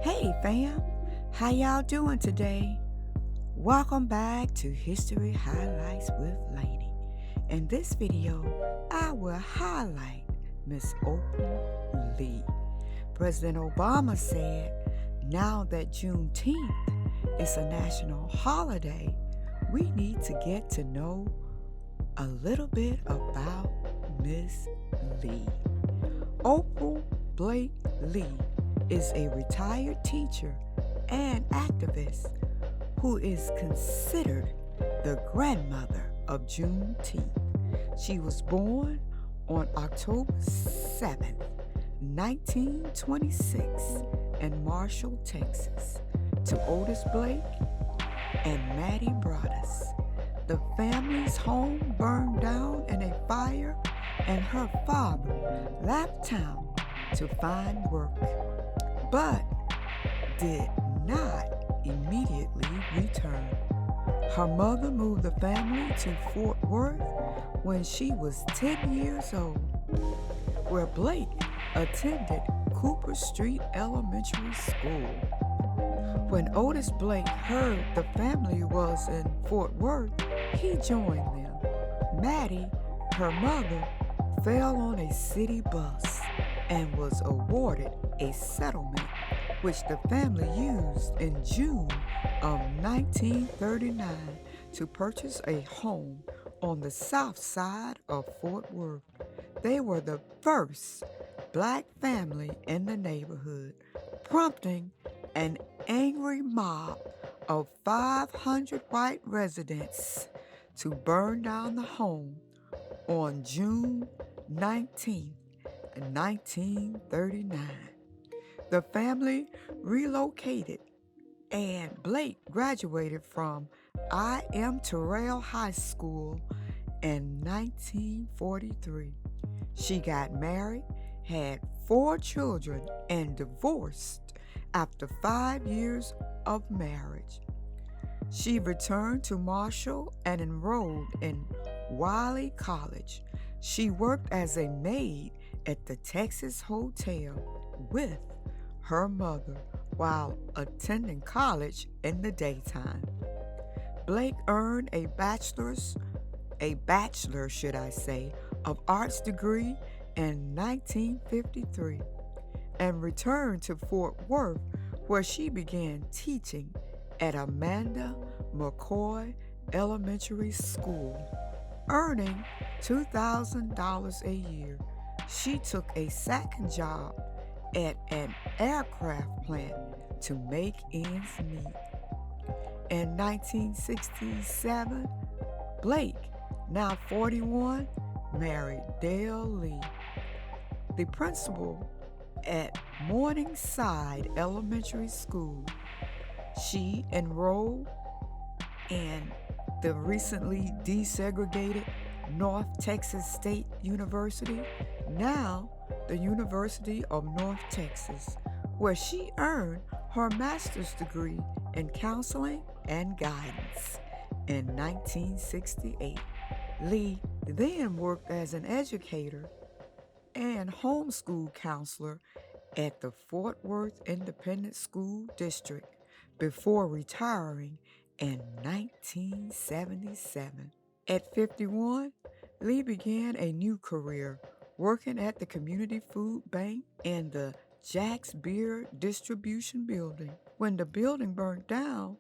Hey fam, how y'all doing today? Welcome back to History Highlights with Laney. In this video, I will highlight Miss Opal Lee. President Obama said, now that Juneteenth is a national holiday, we need to get to know a little bit about Miss Lee. Opal Blake Lee is a retired teacher and activist who is considered the grandmother of Juneteenth. She was born on October 7, 1926 in Marshall, Texas, to Otis Blake and Maddie Broaddus. The family's home burned down in a fire and her father left town to find work, but did not immediately return. Her mother moved the family to Fort Worth when she was 10 years old, where Blake attended Cooper Street Elementary School. When Otis Blake heard the family was in Fort Worth, he joined them. Maddie, her mother, fell on a city bus and was awarded a settlement which the family used in June of 1939 to purchase a home on the south side of Fort Worth. They were the first black family in the neighborhood, prompting an angry mob of 500 white residents to burn down the home on June 19, 1939. The family relocated and Blake graduated from I.M. Terrell High School in 1943. She got married, had 4 children, and divorced after 5 years of marriage. She returned to Marshall and enrolled in Wiley College. She worked as a maid at the Texas Hotel with her mother while attending college in the daytime. Blake earned a bachelor, of arts degree in 1953 and returned to Fort Worth, where she began teaching at Amanda McCoy Elementary School. Earning $2,000 a year, she took a second job at an aircraft plant to make ends meet. In 1967, Blake, now 41, married Dale Lee, the principal at Morningside Elementary School. She enrolled in the recently desegregated North Texas State University, now the University of North Texas, where she earned her master's degree in counseling and guidance in 1968. Lee then worked as an educator and homeschool counselor at the Fort Worth Independent School District before retiring in 1977. At 51, Lee began a new career working at the Community Food Bank in the Jack's Beer Distribution Building. When the building burned down,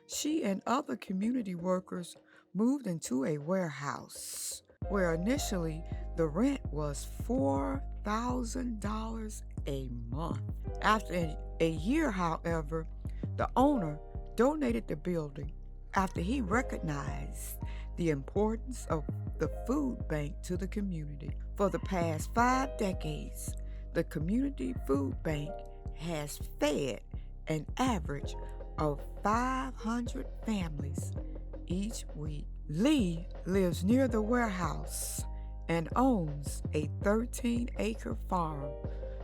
she and other community workers moved into a warehouse, where initially the rent was $4,000 a month. After a year, however, the owner donated the building after he recognized the importance of the food bank to the community. For the past 5 decades, the Community Food Bank has fed an average of 500 families each week. Lee lives near the warehouse and owns a 13-acre farm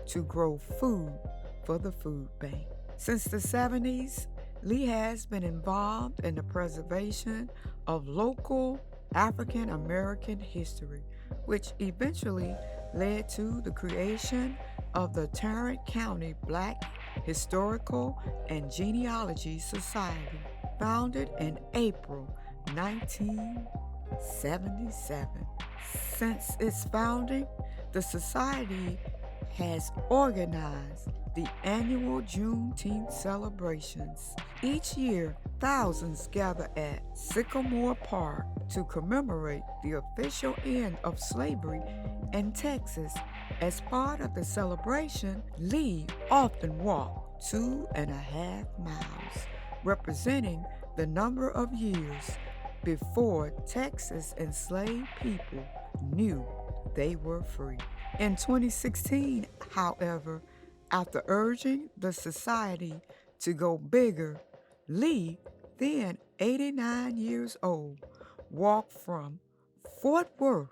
to grow food for the food bank. Since the 70s, Lee has been involved in the preservation of local African American history, which eventually led to the creation of the Tarrant County Black Historical and Genealogy Society, founded in April 1977. Since its founding, the society has organized the annual Juneteenth celebrations. Each year, thousands gather at Sycamore Park to commemorate the official end of slavery in Texas. As part of the celebration, Lee often walked 2.5 miles, representing the number of years before Texas enslaved people knew they were free. In 2016, however, after urging the society to go bigger, Lee, then 89 years old, walked from Fort Worth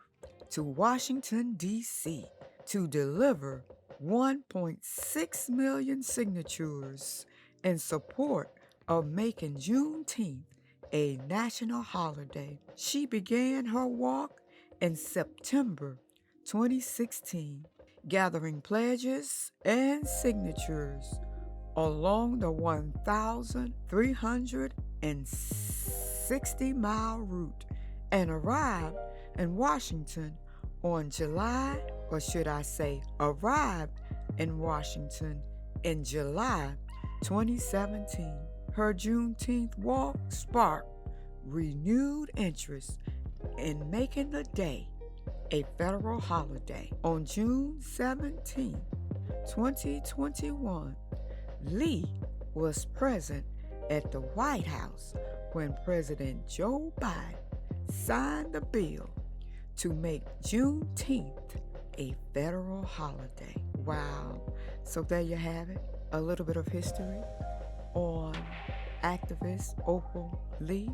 to Washington, D.C. to deliver 1.6 million signatures in support of making Juneteenth a national holiday. She began her walk in September 2016, gathering pledges and signatures along the 1,360-mile route and arrived in Washington on arrived in Washington in July 2017. Her Juneteenth walk sparked renewed interest in making the day a federal holiday. On June 17, 2021, Lee was present at the White House when President Joe Biden signed the bill to make Juneteenth a federal holiday. Wow. So there you have it, a little bit of history on activist Opal Lee.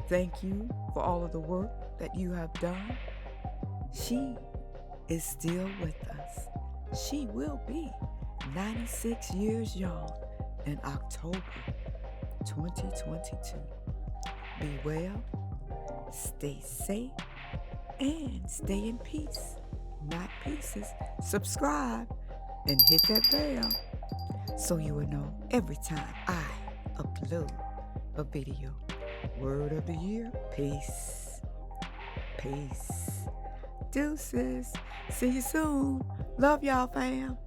Thank you for all of the work that you have done. She is still with us. She will be 96 years young in October 2022. Be well, stay safe, and stay in peace, not pieces. Subscribe and hit that bell so you will know every time I upload a video. Word of the year, peace. Peace. Deuces. See you soon. Love y'all, fam.